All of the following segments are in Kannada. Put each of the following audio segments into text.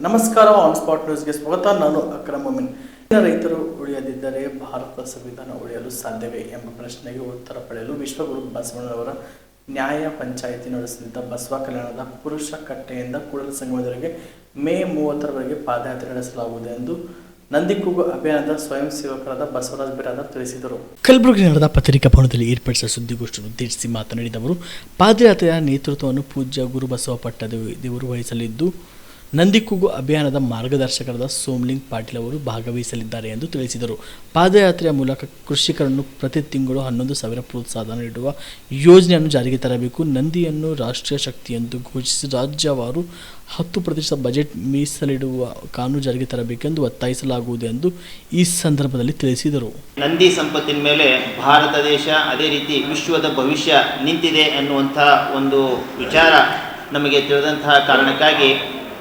ನಮಸ್ಕಾರ. ಆನ್ ಸ್ಪಾಟ್ ನ್ಯೂಸ್ಗೆ ಸ್ವಾಗತ. ನಾನು ಅಕ್ರಮ್ ಮೊಮಿನ್. ರೈತರು ಉಳಿಯದಿದ್ದರೆ ಭಾರತ ಸಂವಿಧಾನ ಉಳಿಯಲು ಸಾಧ್ಯವೇ ಎಂಬ ಪ್ರಶ್ನೆಗೆ ಉತ್ತರ ಪಡೆಯಲು ವಿಶ್ವಗುರು ಬಸವಣ್ಣನವರ ನ್ಯಾಯ ಪಂಚಾಯಿತಿ ನಡೆಸುತ್ತಿದ್ದ ಬಸವ ಕಲ್ಯಾಣದ ಪುರುಷ ಕಟ್ಟೆಯಿಂದ ಕೂಡಲ ಸಂಗಮದವರೆಗೆ ಮೇ 30ರವರೆಗೆ ಪಾದಯಾತ್ರೆ ನಡೆಸಲಾಗುವುದು ಎಂದು ನಂದಿಕೂಗು ಅಭಿಯಾನದ ಸ್ವಯಂ ಸೇವಕರಾದ ಬಸವರಾಜ ಬಿರಾದರ್ ತಿಳಿಸಿದರು. ಕಲಬುರಗಿ ನಡೆದ ಪತ್ರಿಕಾ ಭವನದಲ್ಲಿ ಏರ್ಪಡಿಸಿದ ಸುದ್ದಿಗೋಷ್ಠಿಯನ್ನು ಉದ್ದೇಶಿಸಿ ಮಾತನಾಡಿದ ಅವರು, ಪಾದಯಾತ್ರೆಯ ನೇತೃತ್ವವನ್ನು ಪೂಜ್ಯ ಗುರು ಬಸವ ಪಟ್ಟದೇವರು ವಹಿಸಲಿದ್ದು, ನಂದಿಕೂಗು ಅಭಿಯಾನದ ಮಾರ್ಗದರ್ಶಕರಾದ ಸೋಮಲಿಂಗ್ ಪಾಟೀಲ್ ಅವರು ಭಾಗವಹಿಸಲಿದ್ದಾರೆ ಎಂದು ತಿಳಿಸಿದರು. ಪಾದಯಾತ್ರೆಯ ಮೂಲಕ ಕೃಷಿಕರನ್ನು ಪ್ರತಿ ತಿಂಗಳು 11,000 ಪ್ರೋತ್ಸಾಹ ನೀಡುವ ಯೋಜನೆಯನ್ನು ಜಾರಿಗೆ ತರಬೇಕು. ನಂದಿಯನ್ನು ರಾಷ್ಟ್ರೀಯ ಶಕ್ತಿ ಎಂದು ಘೋಷಿಸಿ ರಾಜ್ಯವಾರು 10% ಬಜೆಟ್ ಮೀಸಲಿಡುವ ಕಾನೂನು ಜಾರಿಗೆ ತರಬೇಕೆಂದು ಒತ್ತಾಯಿಸಲಾಗುವುದು ಎಂದು ಈ ಸಂದರ್ಭದಲ್ಲಿ ತಿಳಿಸಿದರು. ನಂದಿ ಸಂಪತ್ತಿನ ಮೇಲೆ ಭಾರತ ದೇಶ, ಅದೇ ರೀತಿ ವಿಶ್ವದ ಭವಿಷ್ಯ ನಿಂತಿದೆ ಅನ್ನುವಂಥ ಒಂದು ವಿಚಾರ ನಮಗೆ ತಿಳಿದಂತಹ ಕಾರಣಕ್ಕಾಗಿ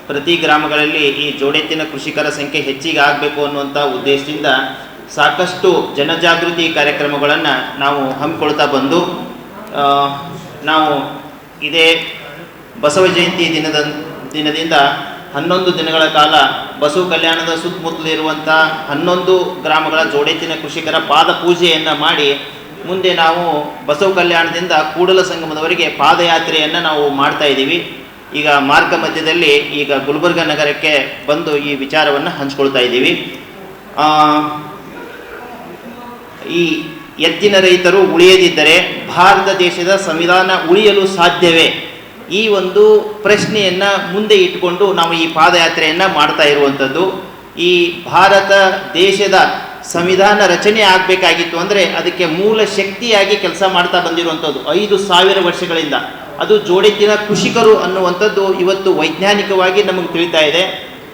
ಪ್ರತಿ ಗ್ರಾಮಗಳಲ್ಲಿ ಈ ಜೋಡೆತ್ತಿನ ಕೃಷಿಕರ ಸಂಖ್ಯೆ ಹೆಚ್ಚಿಗೆ ಆಗಬೇಕು ಅನ್ನುವಂಥ ಉದ್ದೇಶದಿಂದ ಸಾಕಷ್ಟು ಜನಜಾಗೃತಿ ಕಾರ್ಯಕ್ರಮಗಳನ್ನು ನಾವು ಹಮ್ಮಿಕೊಳ್ತಾ ಬಂದು ನಾವು ಇದೇ ಬಸವ ಜಯಂತಿ ದಿನದಿಂದ 11 ದಿನಗಳ ಕಾಲ ಬಸವ ಕಲ್ಯಾಣದ ಸುತ್ತಮುತ್ತಲಿರುವಂಥ 11 ಗ್ರಾಮಗಳ ಜೋಡೆತ್ತಿನ ಕೃಷಿಕರ ಪಾದ ಪೂಜೆಯನ್ನು ಮಾಡಿ ಮುಂದೆ ನಾವು ಬಸವ ಕಲ್ಯಾಣದಿಂದ ಕೂಡಲ ಸಂಗಮದವರೆಗೆ ಪಾದಯಾತ್ರೆಯನ್ನು ನಾವು ಮಾಡ್ತಾ ಇದ್ದೀವಿ. ಈಗ ಮಾರ್ಗ ಮಧ್ಯದಲ್ಲಿ ಈಗ ಗುಲ್ಬರ್ಗ ನಗರಕ್ಕೆ ಬಂದು ಈ ವಿಚಾರವನ್ನು ಹಂಚ್ಕೊಳ್ತಾ ಇದ್ದೀವಿ. ಈ ಎತ್ತಿನ ರೈತರು ಉಳಿಯದಿದ್ದರೆ ಭಾರತ ದೇಶದ ಸಂವಿಧಾನ ಉಳಿಯಲು ಸಾಧ್ಯವೇ? ಈ ಒಂದು ಪ್ರಶ್ನೆಯನ್ನು ಮುಂದೆ ಇಟ್ಟುಕೊಂಡು ನಾವು ಈ ಪಾದಯಾತ್ರೆಯನ್ನು ಮಾಡ್ತಾ ಇರುವಂಥದ್ದು. ಈ ಭಾರತ ದೇಶದ ಸಂವಿಧಾನ ರಚನೆ ಆಗಬೇಕಾಗಿತ್ತು ಅಂದರೆ ಅದಕ್ಕೆ ಮೂಲ ಶಕ್ತಿಯಾಗಿ ಕೆಲಸ ಮಾಡ್ತಾ ಬಂದಿರುವಂಥದ್ದು 5,000 ವರ್ಷಗಳಿಂದ ಅದು ಜೋಡೆತ್ತಿನ ಕೃಷಿಕರು ಅನ್ನುವಂಥದ್ದು ಇವತ್ತು ವೈಜ್ಞಾನಿಕವಾಗಿ ನಮಗೆ ತಿಳಿತಾ ಇದೆ.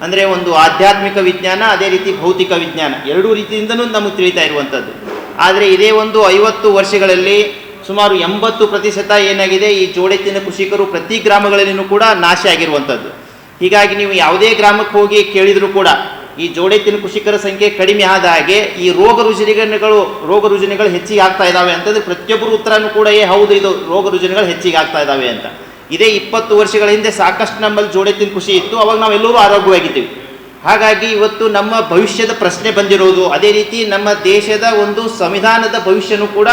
ಅಂದರೆ ಒಂದು ಆಧ್ಯಾತ್ಮಿಕ ವಿಜ್ಞಾನ, ಅದೇ ರೀತಿ ಭೌತಿಕ ವಿಜ್ಞಾನ, ಎರಡೂ ರೀತಿಯಿಂದಲೂ ನಮಗೆ ತಿಳಿತಾ ಇರುವಂಥದ್ದು. ಆದರೆ ಇದೇ ಒಂದು 50 ವರ್ಷಗಳಲ್ಲಿ ಸುಮಾರು 80% ಏನಾಗಿದೆ, ಈ ಜೋಡೆತ್ತಿನ ಕೃಷಿಕರು ಪ್ರತಿ ಗ್ರಾಮಗಳಲ್ಲಿಯೂ ಕೂಡ ನಾಶ ಆಗಿರುವಂಥದ್ದು. ಹೀಗಾಗಿ ನೀವು ಯಾವುದೇ ಗ್ರಾಮಕ್ಕೆ ಹೋಗಿ ಕೇಳಿದರೂ ಕೂಡ ಈ ಜೋಡೆತ್ತಿನ ಕೃಷಿಕರ ಸಂಖ್ಯೆ ಕಡಿಮೆ ಆದ ಹಾಗೆ ಈ ರೋಗ ರುಜಿನಗಳು ಹೆಚ್ಚಿಗೆ ಆಗ್ತಾ ಇದ್ದಾವೆ ಅಂತಂದ್ರೆ ಪ್ರತಿಯೊಬ್ಬರು ಉತ್ತರನೂ ಕೂಡ ಹೌದು, ಇದು ರೋಗ ರುಜಿನಗಳು ಹೆಚ್ಚಿಗೆ ಆಗ್ತಾ ಇದ್ದಾವೆ ಅಂತ. ಇದೇ 20 ವರ್ಷಗಳ ಹಿಂದೆ ಸಾಕಷ್ಟು ನಮ್ಮಲ್ಲಿ ಜೋಡೆತ್ತಿನ ಕೃಷಿ ಇತ್ತು, ಅವಾಗ ನಾವೆಲ್ಲರೂ ಆರೋಗ್ಯವಾಗಿದ್ದೀವಿ. ಹಾಗಾಗಿ ಇವತ್ತು ನಮ್ಮ ಭವಿಷ್ಯದ ಪ್ರಶ್ನೆ ಬಂದಿರೋದು, ಅದೇ ರೀತಿ ನಮ್ಮ ದೇಶದ ಒಂದು ಸಂವಿಧಾನದ ಭವಿಷ್ಯನೂ ಕೂಡ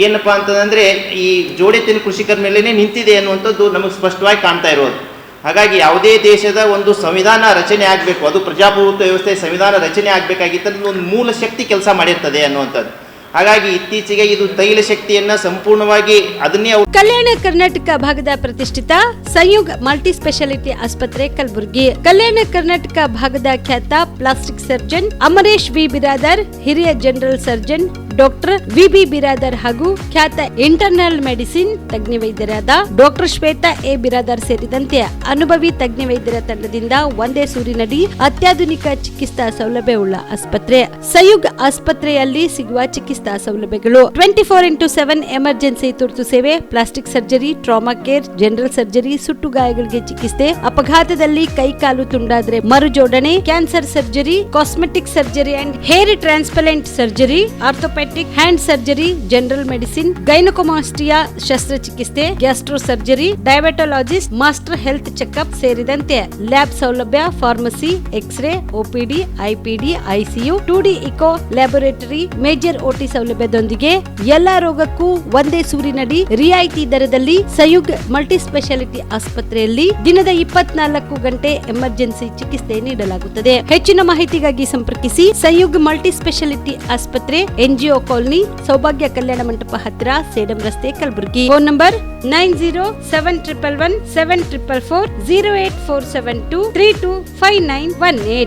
ಏನಪ್ಪಾ ಅಂತಂದರೆ ಈ ಜೋಡೆತ್ತಿನ ಕೃಷಿಕರ ಮೇಲೇ ನಿಂತಿದೆ ಅನ್ನುವಂಥದ್ದು ನಮಗೆ ಸ್ಪಷ್ಟವಾಗಿ ಕಾಣ್ತಾ ಇರೋದು. ಹಾಗಾಗಿ ಯಾವುದೇ ದೇಶದ ಒಂದು ಸಂವಿಧಾನ ರಚನೆ ಆಗಬೇಕು, ಅದು ಪ್ರಜಾಪ್ರಭುತ್ವ ವ್ಯವಸ್ಥೆ ಸಂವಿಧಾನ ರಚನೆ ಆಗಬೇಕಾಗಿತ್ತು, ಒಂದು ಮೂಲ ಶಕ್ತಿ ಕೆಲಸ ಮಾಡಿರ್ತದೆ ಅನ್ನುವಂಥದ್ದು. ಹಾಗಾಗಿ ಇತ್ತೀಚೆಗೆ ಇದು ತೈಲ ಶಕ್ತಿಯನ್ನ ಸಂಪೂರ್ಣವಾಗಿ ಅದನ್ನೇ ಕಲ್ಯಾಣ ಕರ್ನಾಟಕ ಭಾಗದ ಪ್ರತಿಷ್ಠಿತ ಸಂಯುಗ್ ಮಲ್ಟಿ ಸ್ಪೆಷಾಲಿಟಿ ಆಸ್ಪತ್ರೆ ಕಲಬುರಗಿ. ಕಲ್ಯಾಣ ಕರ್ನಾಟಕ ಭಾಗದ ಖ್ಯಾತ plastic surgeon Amaresh V Biradar, ಹಿರಿಯ general surgeon doctor V Biradar ಹಾಗೂ ಖ್ಯಾತ ಇಂಟರ್ನಲ್ ಮೆಡಿಸಿನ್ ತಜ್ಞ ವೈದ್ಯರಾದ ಡಾಕ್ಟರ್ ಶ್ವೇತಾ ಎ ಬಿರಾದರ್ ಸೇರಿದಂತೆ ಅನುಭವಿ ತಜ್ಞ ವೈದ್ಯರ ತಂಡದಿಂದ ಒಂದೇ ಸೂರಿನಡಿ ಅತ್ಯಾಧುನಿಕ ಚಿಕಿತ್ಸಾ ಸೌಲಭ್ಯವುಳ್ಳ ಆಸ್ಪತ್ರೆ. ಸಂಯುಗ್ ಆಸ್ಪತ್ರೆಯಲ್ಲಿ ಸಿಗುವ ಚಿಕಿತ್ಸಾ ಸೌಲಭ್ಯಗಳು 24x7 ಎಮರ್ಜೆನ್ಸಿ ತುರ್ತು ಸೇವೆ, plastic surgery, trauma care, general surgery, ಸುಟ್ಟು ಗಾಯಗಳಿಗೆ ಚಿಕಿತ್ಸೆ, ಅಪಘಾತದಲ್ಲಿ ಕೈ ಕಾಲು ತುಂಡಾದ್ರೆ ಮರುಜೋಡಣೆ, cancer surgery, cosmetic surgery and hair transplant surgery, orthopedic hand surgery, general medicine, gynecomastia ಶಸ್ತ್ರಚಿಕಿತ್ಸೆ, gastro surgery, diabetologist, master health checkup ಸೇರಿದಂತೆ ಲ್ಯಾಬ್ ಸೌಲಭ್ಯ, pharmacy, x ray, OPD, IPD, ICU, 2D echo laboratory, major OT ಸೌಲಭ್ಯದೊಂದಿಗೆ ಎಲ್ಲಾ ರೋಗಕ್ಕೂ ಒಂದೇ ಸೂರಿನಡಿ ರಿಯಾಯಿತಿ ದರದಲ್ಲಿ ಸಂಯುಗ್ ಮಲ್ಟಿ ಸ್ಪೆಷಾಲಿಟಿ ಆಸ್ಪತ್ರೆಯಲ್ಲಿ ದಿನದ 24 ಗಂಟೆ ಎಮರ್ಜೆನ್ಸಿ ಚಿಕಿತ್ಸೆ ನೀಡಲಾಗುತ್ತದೆ. ಹೆಚ್ಚಿನ ಮಾಹಿತಿಗಾಗಿ ಸಂಪರ್ಕಿಸಿ ಸಂಯುಗ್ ಮಲ್ಟಿ ಸ್ಪೆಷಾಲಿಟಿ ಆಸ್ಪತ್ರೆ, NGO ಕಾಲೋನಿ, ಸೌಭಾಗ್ಯ ಕಲ್ಯಾಣ ಮಂಟಪ ಹತ್ತಿರ, ಸೇಡಂ ರಸ್ತೆ, ಕಲಬುರಗಿ. Phone number 9071117444 08472325918.